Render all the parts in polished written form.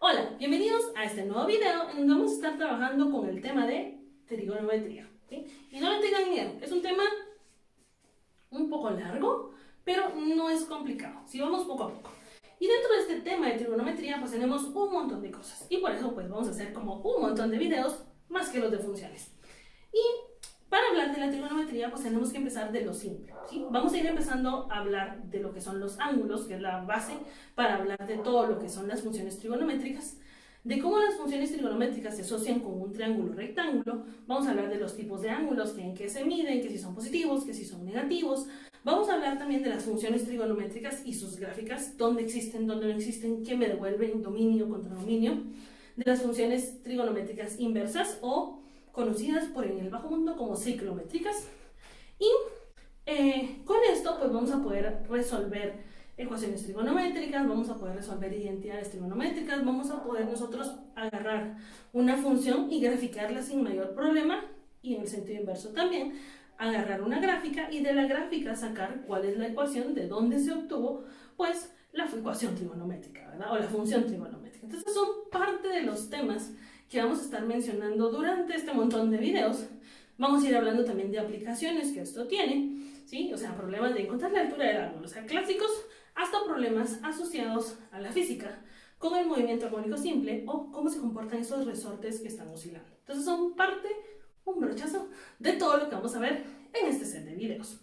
Hola, bienvenidos a este nuevo video en donde vamos a estar trabajando con el tema de trigonometría, ¿sí? Y no le tengan miedo, es un tema un poco largo, pero no es complicado, si vamos poco a poco. Y dentro de este tema de trigonometría pues tenemos un montón de cosas y por eso pues vamos a hacer como un montón de videos más que los de funciones. Y para hablar de la trigonometría, pues tenemos que empezar de lo simple, ¿sí? Vamos a ir empezando a hablar de lo que son los ángulos, que es la base para hablar de todo lo que son las funciones trigonométricas, de cómo las funciones trigonométricas se asocian con un triángulo rectángulo. Vamos a hablar de los tipos de ángulos, que en qué se miden, que si son positivos, que si son negativos. Vamos a hablar también de las funciones trigonométricas y sus gráficas, dónde existen, dónde no existen, qué me devuelven, dominio contra dominio, de las funciones trigonométricas inversas o conocidas por en el bajo mundo como ciclométricas. Y con esto pues vamos a poder resolver ecuaciones trigonométricas, vamos a poder resolver identidades trigonométricas, vamos a poder nosotros agarrar una función y graficarla sin mayor problema, y en el sentido inverso también, agarrar una gráfica y de la gráfica sacar cuál es la ecuación, de dónde se obtuvo pues la ecuación trigonométrica, ¿verdad? O la función trigonométrica. Entonces son parte de los temas que vamos a estar mencionando durante este montón de videos. Vamos a ir hablando también de aplicaciones que esto tiene, ¿sí? O sea, problemas de encontrar la altura del ángulo, o sea, clásicos, hasta problemas asociados a la física, con el movimiento armónico simple o cómo se comportan esos resortes que están oscilando. Entonces son parte, un brochazo, de todo lo que vamos a ver en este set de videos.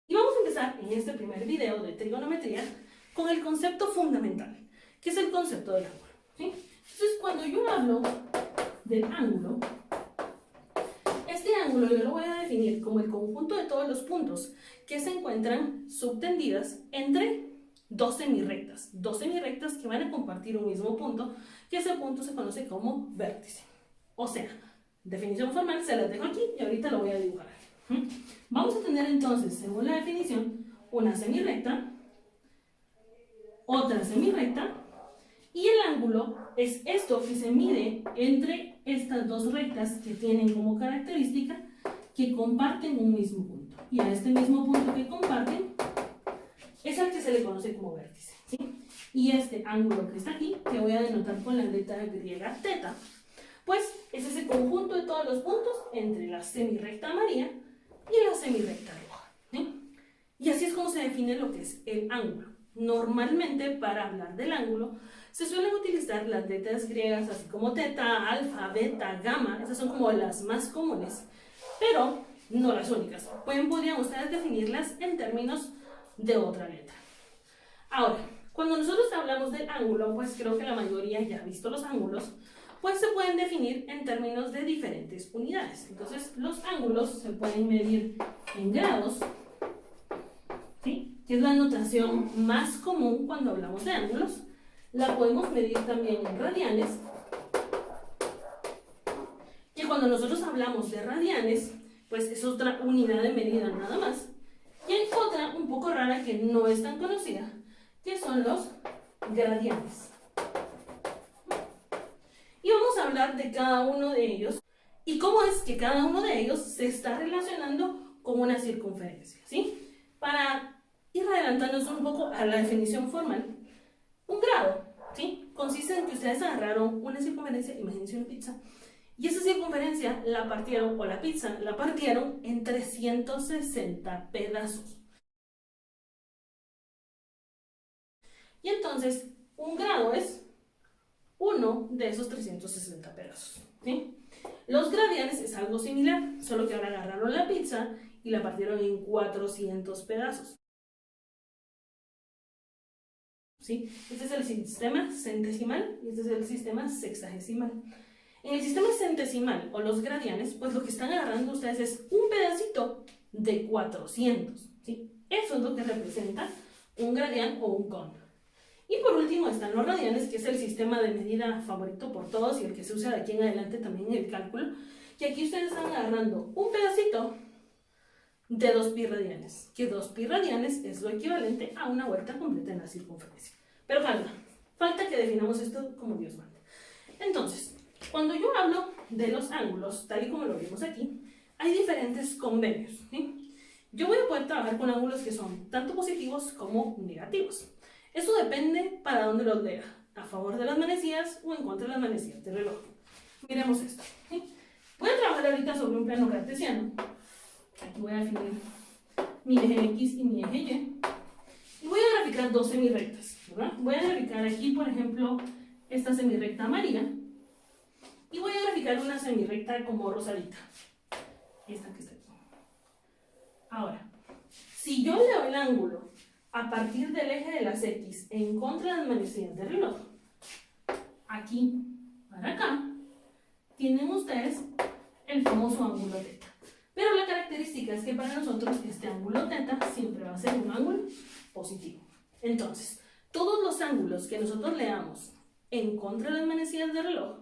Y vamos a empezar en este primer video de trigonometría con el concepto fundamental, que es el concepto del ángulo, ¿sí? Entonces, cuando yo hablo del ángulo, este ángulo yo lo voy a definir como el conjunto de todos los puntos que se encuentran subtendidas entre dos semirrectas que van a compartir un mismo punto, que ese punto se conoce como vértice. O sea, definición formal se las dejo aquí y ahorita lo voy a dibujar. Vamos a tener entonces, según la definición, una semirrecta, otra semirrecta, y el ángulo es esto que se mide entre estas dos rectas que tienen como característica que comparten un mismo punto. Y a este mismo punto que comparten es al que se le conoce como vértice, ¿sí? Y este ángulo que está aquí, que voy a denotar con la letra griega teta, pues es ese conjunto de todos los puntos entre la semirrecta amarilla y la semirrecta roja, ¿sí? Y así es como se define lo que es el ángulo. Normalmente, para hablar del ángulo, se suelen utilizar las letras griegas, así como teta, alfa, beta, gamma. Esas son como las más comunes, pero no las únicas. Podrían ustedes definirlas en términos de otra letra. Ahora, cuando nosotros hablamos del ángulo, pues creo que la mayoría ya ha visto los ángulos, pues se pueden definir en términos de diferentes unidades. Entonces, los ángulos se pueden medir en grados, ¿sí? Que es la notación más común cuando hablamos de ángulos. La podemos medir también en radianes, que cuando nosotros hablamos de radianes, pues es otra unidad de medida nada más. Y hay otra un poco rara que no es tan conocida, que son los gradianes. Y vamos a hablar de cada uno de ellos y cómo es que cada uno de ellos se está relacionando con una circunferencia, ¿sí? Para ir adelantándonos un poco a la definición formal, un grado, ¿sí? Consiste en que ustedes agarraron una circunferencia, imagínense una pizza, y esa circunferencia la partieron, o la pizza, la partieron en 360 pedazos. Y entonces, un grado es uno de esos 360 pedazos, ¿sí? Los gradianes es algo similar, solo que ahora agarraron la pizza y la partieron en 400 pedazos, ¿sí? Este es el sistema centesimal y este es el sistema sexagesimal. En el sistema centesimal o los gradianes, pues lo que están agarrando ustedes es un pedacito de 400, ¿sí? Eso es lo que representa un gradián o un cono. Y por último están los radianes, que es el sistema de medida favorito por todos y el que se usa de aquí en adelante también en el cálculo, que aquí ustedes están agarrando un pedacito de 2 pi radianes, que 2 pi radianes es lo equivalente a una vuelta completa en la circunferencia. Pero falta que definamos esto como Dios manda. Entonces, cuando yo hablo de los ángulos, tal y como lo vimos aquí, hay diferentes convenios, ¿sí? Yo voy a poder trabajar con ángulos que son tanto positivos como negativos. Eso depende para dónde los lea, a favor de las manecillas o en contra de las manecillas del reloj. Miremos esto. ¿Sí? Voy a trabajar ahorita sobre un plano cartesiano. Aquí voy a definir mi eje X y mi eje Y. Y voy a graficar dos semirrectas, ¿verdad? Voy a graficar aquí, por ejemplo, esta semirrecta amarilla. Y voy a graficar una semirrecta como rosadita. Esta que está aquí. Ahora, si yo leo el ángulo a partir del eje de las X en contra de las manecillas del reloj, aquí para acá, tienen ustedes el famoso ángulo teta. Pero la característica es que para nosotros este ángulo teta siempre va a ser un ángulo positivo. Entonces, todos los ángulos que nosotros leamos en contra de las manecillas del reloj,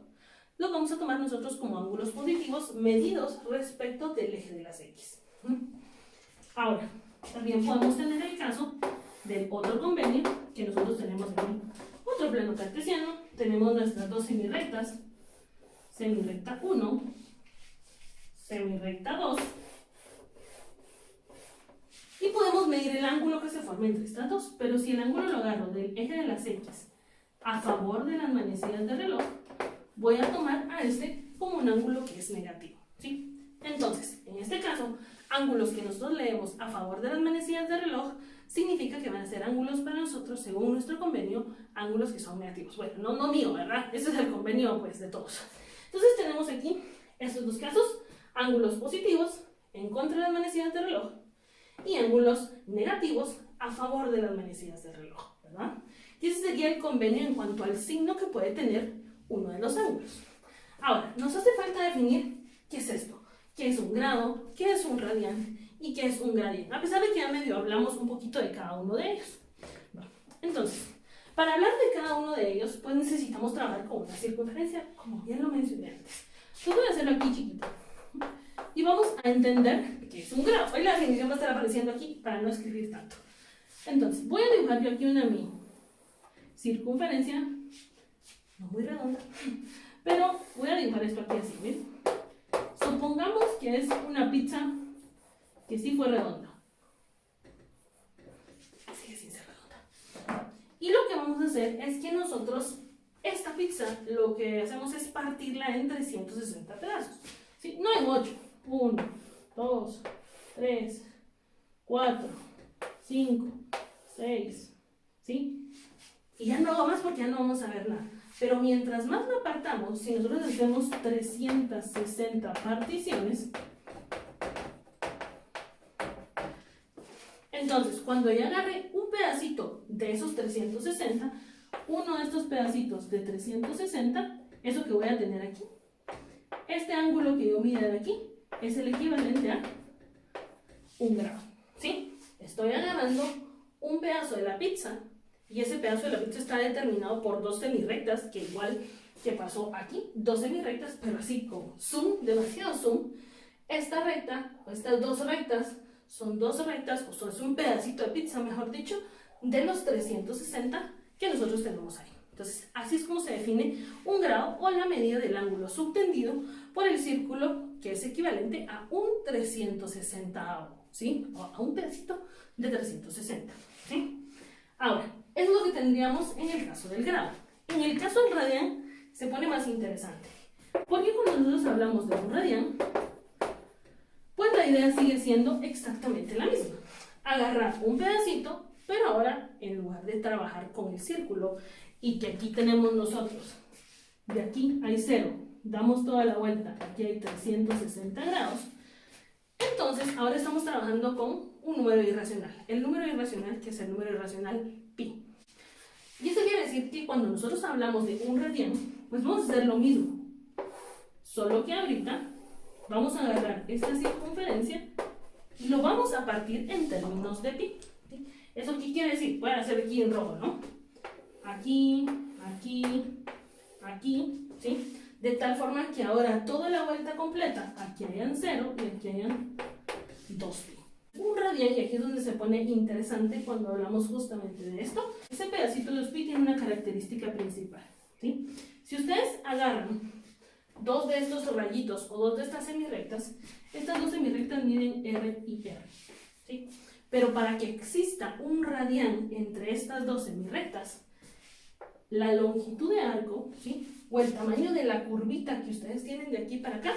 los vamos a tomar nosotros como ángulos positivos medidos respecto del eje de las X. Ahora, también podemos tener el caso del otro convenio que nosotros tenemos en otro plano cartesiano. Tenemos nuestras dos semirrectas, semirrecta 1, semirrecta 2, y podemos medir el ángulo que se forma entre estas dos, pero si el ángulo lo agarro del eje de las X a favor de las manecillas del reloj, voy a tomar a este como un ángulo que es negativo, ¿sí? Entonces, en este caso, ángulos que nosotros leemos a favor de las manecillas del reloj significa que van a ser ángulos para nosotros, según nuestro convenio, ángulos que son negativos. Bueno, no mío, ¿verdad? Ese es el convenio, pues, de todos. Entonces tenemos aquí estos dos casos, ángulos positivos en contra de las manecillas del reloj y ángulos negativos a favor de las manecillas del reloj, ¿verdad? Y ese sería el convenio en cuanto al signo que puede tener uno de los ángulos. Ahora, nos hace falta definir qué es esto, qué es un grado, qué es un radián y qué es un gradiente, a pesar de que ya medio hablamos un poquito de cada uno de ellos. Bueno, entonces, para hablar de cada uno de ellos, pues necesitamos trabajar con una circunferencia, como bien lo mencioné antes. Yo voy a hacerlo aquí chiquito. Y vamos a entender qué es un grado. Hoy la definición va a estar apareciendo aquí para no escribir tanto. Entonces, voy a dibujar yo aquí una mi circunferencia, no muy redonda, pero voy a dibujar esto aquí así, ¿ven? Supongamos que es una pizza que sí fue redonda. Sigue sin ser redonda. Y lo que vamos a hacer es que nosotros, esta pizza, lo que hacemos es partirla en 360 pedazos. ¿Sí? No en 8. 1, 2, 3, 4, 5, 6, ¿sí? Y ya no hago más porque ya no vamos a ver nada. Pero mientras más lo partamos, si nosotros hacemos 360 particiones, entonces cuando ya agarre un pedacito de esos 360, uno de estos pedacitos de 360, eso que voy a tener aquí, este ángulo que yo mide de aquí, es el equivalente a un grado, ¿sí? Estoy agarrando un pedazo de la pizza y ese pedazo de la pizza está determinado por dos semirrectas, que igual que pasó aquí, dos semirrectas, pero así como zoom, demasiado zoom. Esta recta, o estas dos rectas, son dos rectas, o es un pedacito de pizza, mejor dicho, de los 360 que nosotros tenemos ahí. Entonces, así es como se define un grado o la medida del ángulo subtendido por el círculo, que es equivalente a un 360, ¿sí? O a un pedacito de 360, ¿sí? Ahora, es lo que tendríamos en el caso del grado. En el caso del radián se pone más interesante, porque cuando nosotros hablamos de un radián, pues la idea sigue siendo exactamente la misma. Agarrar un pedacito, pero ahora en lugar de trabajar con el círculo, y que aquí tenemos nosotros, de aquí hay 0, damos toda la vuelta, aquí hay 360 grados, entonces ahora estamos trabajando con un número irracional, el número irracional que es el número irracional pi. Y eso quiere decir que cuando nosotros hablamos de un radián, pues vamos a hacer lo mismo, solo que ahorita vamos a agarrar esta circunferencia y lo vamos a partir en términos de pi. ¿Sí? ¿Eso qué quiere decir? Voy a hacer aquí en rojo, ¿no? Aquí, aquí, aquí, ¿sí? De tal forma que ahora toda la vuelta completa, aquí hayan 0 y aquí hayan 2pi. Un radián, y aquí es donde se pone interesante cuando hablamos justamente de esto. Ese pedacito de 2pi tiene una característica principal, ¿sí? Si ustedes agarran dos de estos rayitos o dos de estas semirrectas, estas dos semirrectas miden R y R, ¿sí? Pero para que exista un radián entre estas dos semirrectas, la longitud de arco, ¿sí?, o el tamaño de la curvita que ustedes tienen de aquí para acá,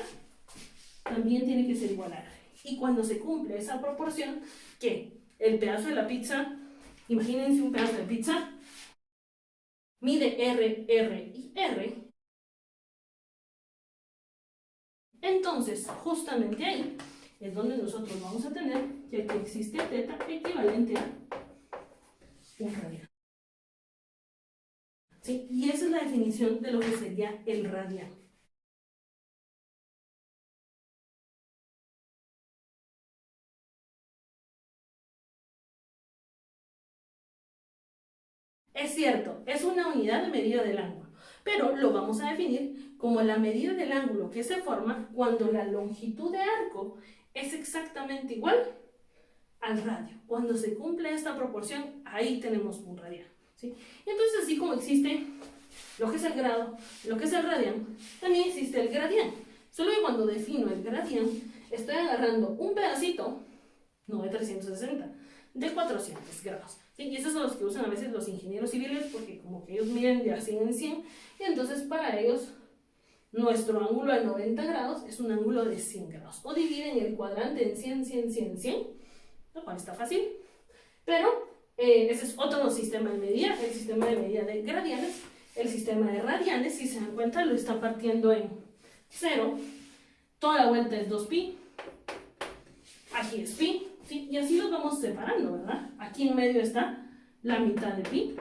también tiene que ser igual a R. Y cuando se cumple esa proporción, que el pedazo de la pizza, imagínense un pedazo de pizza, mide R, R y R, entonces justamente ahí es donde nosotros vamos a tener que aquí existe teta equivalente a un radián. ¿Sí? Y esa es la definición de lo que sería el radián. Es cierto, es una unidad de medida del ángulo, pero lo vamos a definir como la medida del ángulo que se forma cuando la longitud de arco es exactamente igual al radio. Cuando se cumple esta proporción, ahí tenemos un radián, ¿sí? Y entonces, así como existe lo que es el grado, lo que es el radián, también existe el gradián. Solo que cuando defino el gradián, estoy agarrando un pedacito, no de 360, de 400 grados. ¿Sí? Y esos son los que usan a veces los ingenieros civiles, porque como que ellos miden de 100 en 100, y entonces para ellos nuestro ángulo de 90 grados es un ángulo de 100 grados. O dividen el cuadrante en 100, 100, 100, 100, lo cual está fácil. Pero ese es otro sistema de medida, el sistema de medida de gradianes. El sistema de radianes, si se dan cuenta, lo está partiendo en 0. Toda la vuelta es 2pi. Aquí es pi. ¿Sí? Y así los vamos separando, ¿verdad? Aquí en medio está la mitad de pi,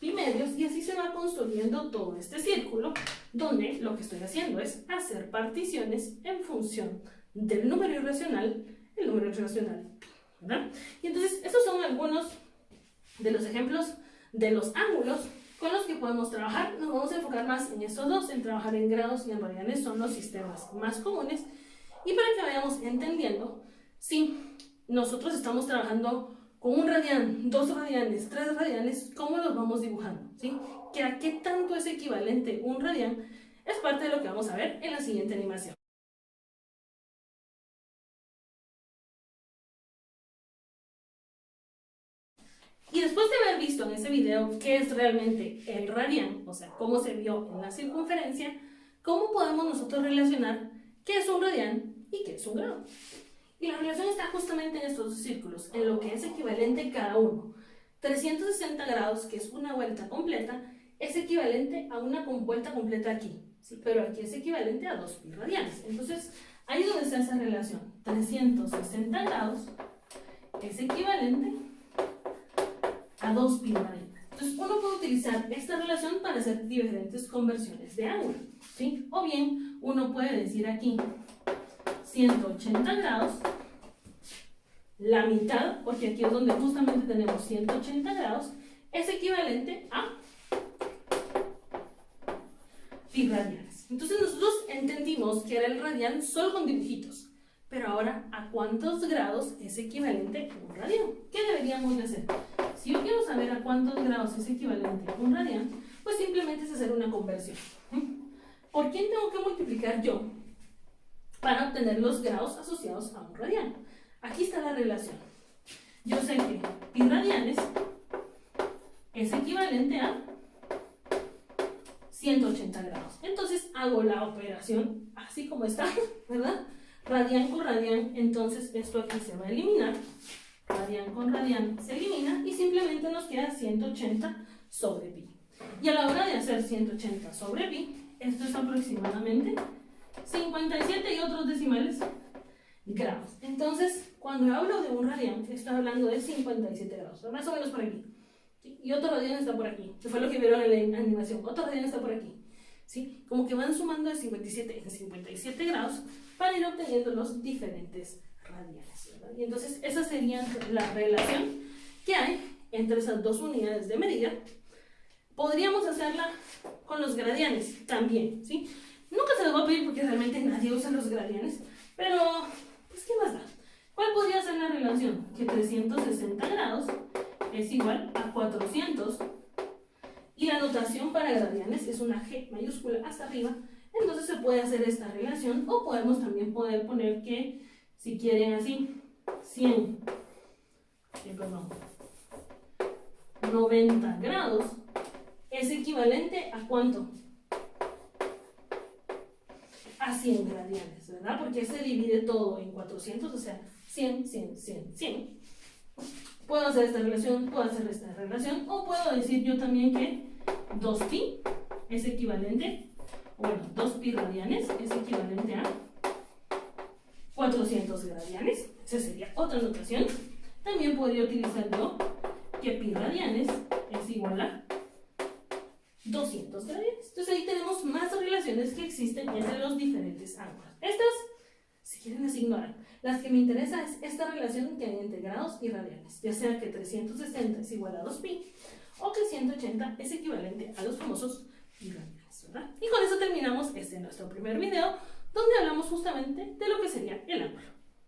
pi medios, y así se va construyendo todo este círculo, donde lo que estoy haciendo es hacer particiones en función del número irracional, el número irracional pi, ¿verdad? Y entonces, estos son algunos de los ejemplos de los ángulos con los que podemos trabajar. Nos vamos a enfocar más en estos dos, en trabajar en grados y en radianes, son los sistemas más comunes. Y para que vayamos entendiendo, si nosotros estamos trabajando con un radián, 2 radianes, 3 radianes, ¿cómo los vamos dibujando? ¿Sí? ¿Que a qué tanto es equivalente un radián? Es parte de lo que vamos a ver en la siguiente animación. Y después de haber visto en ese video qué es realmente el radián, o sea, cómo se vio en la circunferencia, ¿cómo podemos nosotros relacionar qué es un radián y qué es un grado? Y la relación está justamente en estos dos círculos, en lo que es equivalente cada uno. 360 grados, que es una vuelta completa, es equivalente a una vuelta completa aquí, ¿sí? Pero aquí es equivalente a 2 pi radianes. Entonces, ahí es donde está esa relación. 360 grados es equivalente a 2 pi radianes. Entonces, uno puede utilizar esta relación para hacer diferentes conversiones de ángulo, ¿sí? O bien, uno puede decir aquí 180 grados, la mitad, porque aquí es donde justamente tenemos 180 grados, es equivalente a pi radianes. Entonces nosotros entendimos que era el radián solo con dibujitos, pero ahora, ¿a cuántos grados es equivalente un radián? ¿Qué deberíamos de hacer? Si yo quiero saber a cuántos grados es equivalente un radián, pues simplemente es hacer una conversión. ¿Por quién tengo que multiplicar yo para obtener los grados asociados a un radián? Aquí está la relación. Yo sé que pi radianes es equivalente a 180 grados. Entonces hago la operación así como está, ¿verdad? Radián con radián, entonces esto aquí se va a eliminar. Radián con radián se elimina y simplemente nos queda 180 sobre pi. Y a la hora de hacer 180 sobre pi, esto es aproximadamente 57 y otros decimales grados. Entonces, cuando hablo de un radián, estoy hablando de 57 grados, más o menos por aquí. ¿Sí? Y otro radián está por aquí, que fue lo que vieron en la animación. Otro radián está por aquí. ¿Sí? Como que van sumando de 57 en 57 grados para ir obteniendo los diferentes radianes, ¿verdad? Y entonces, esa sería la relación que hay entre esas dos unidades de medida. Podríamos hacerla con los gradianes también, ¿sí? Nunca se los voy a pedir porque realmente nadie usa los gradianes, pero, pues, ¿qué más da? ¿Cuál podría ser la relación? Que 360 grados es igual a 400, y la notación para gradianes es una G mayúscula hasta arriba, entonces se puede hacer esta relación, o podemos también poder poner que, si quieren así, 100 perdón, 90 grados es equivalente a ¿cuánto? A 100 radianes, ¿verdad? Porque se divide todo en 400, o sea, 100, 100, 100, 100. Puedo hacer esta relación, puedo hacer esta relación, o puedo decir yo también que 2pi es equivalente, bueno, 2pi radianes es equivalente a 400 radianes. Esa sería otra notación. También podría utilizar yo que pi radianes es igual a 200 radianes. Entonces ahí tenemos más relaciones que existen entre los diferentes ángulos. Estas, si quieren, las ignoran. Las que me interesa es esta relación que hay entre grados y radianes, ya sea que 360 es igual a 2pi o que 180 es equivalente a los famosos pi radianes, ¿verdad? Y con eso terminamos nuestro primer video, donde hablamos justamente de lo que sería el ángulo.